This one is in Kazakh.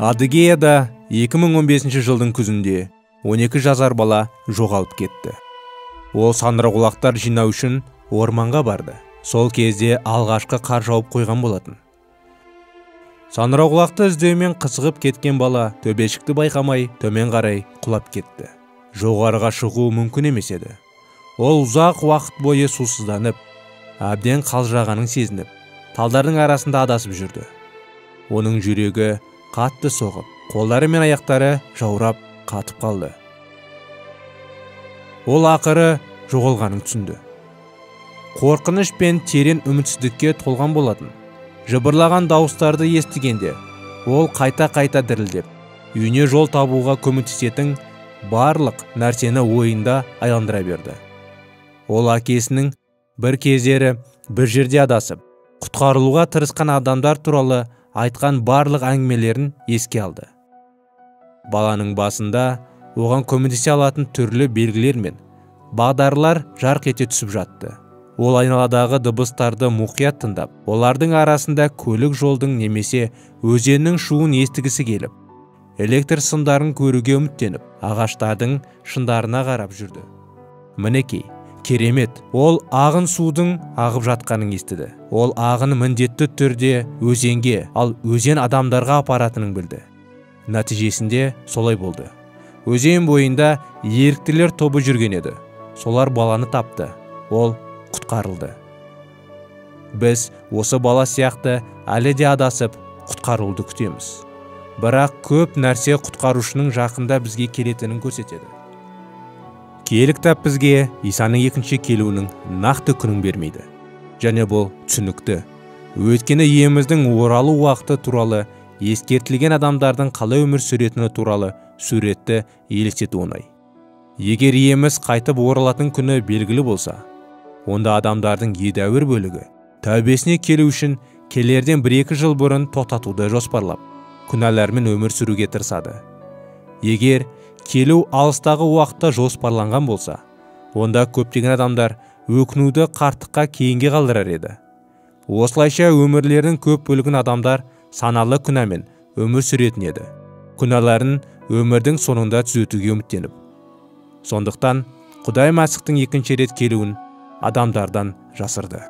Адыгеяда 2015 жылдың күзінде 12 жасар бала жоғалып кетті. Ол сандырақұлақтар жинау үшін орманға барды. Сол кезде алғашқы қар жауып қойған болатын. Сандырақұлақты іздеумен қызығып кеткен бала төбешікті байқамай төмен қарай құлап кетті. Жоғарыға шығу мүмкін емес еді. Ол ұзақ уақыт бойы сусызданып, әбден қалжырағанын сезініп, талдардың арасында адасып жүрді. Оның жүрегі қатты соғып, қолдары мен аяқтары жаурап қатып қалды. Ол ақыры жоғалғанын түсінді. Қорқыныш пен терең үмітсіздікке толған болатын. Жыбырлаған дауыстарды естігенде, ол қайта-қайта дірілдеп, үйіне жол табуға көмектесетін барлық нәрсені ойында айландыра берді. Ол әкесінің бір кездері бір жерде адасып, құтқарылуға тырысқан адамдар туралы айтқан барлық әңгімелерін еске алды. Баланың басында оған көмектесе алатын түрлі белгілер мен бағдарлар жарқ ете түсіп жатты. Ол айналадағы дыбыстарды мұқият тыңдап, олардың арасында көлік жолдың немесе өзеннің шуын естігісі келіп, электр сымдарын көруге үміттеніп, ағаштардың шыңдарына қарап жүрді. Мінекей, керемет, ол ағын судың ағып жатқанын естіді. Ол ағын міндетті түрде өзенге, ал өзен адамдарға апаратынын білді. Нәтижесінде солай болды. Өзен бойында еріктілер тобы жүрген еді. Солар баланы тапты. Ол құтқарылды. Біз осы бала сияқты әлі де адасып құтқарылуды күтеміз. Бірақ көп нәрсе құтқарушының жақында бізге келетінін көрсетеді. Киелі кітап бізге Исаның екінші келуінің нақты күнін бермейді. Және бұл түсінікті. Өйткені иеміздің оралу уақыты туралы ескертілген адамдардың қалай өмір сүретіні туралы суретті елестету оңай. Егер иеміз қайтып оралатын күні белгілі болса, онда адамдардың едәуір бөлігі тәубесіне келу үшін келерден 1-2 жыл бұрын тоқтатуды жоспарлап, күнәлармен өмір сүруге тырысады. Егер келу алыстағы уақытта жоспарланған болса, онда көптеген адамдар өкінуді қарттыққа кейінге қалдырар еді. Осылайша өмірлердің көп бөлігін адамдар саналы күнәмен өмір сүретін еді. Күнәларын өмірдің соңында түзетуге үміттеніп. Сондықтан Құдай Мәсіхтің екінші рет келуін адамдардан жасырды.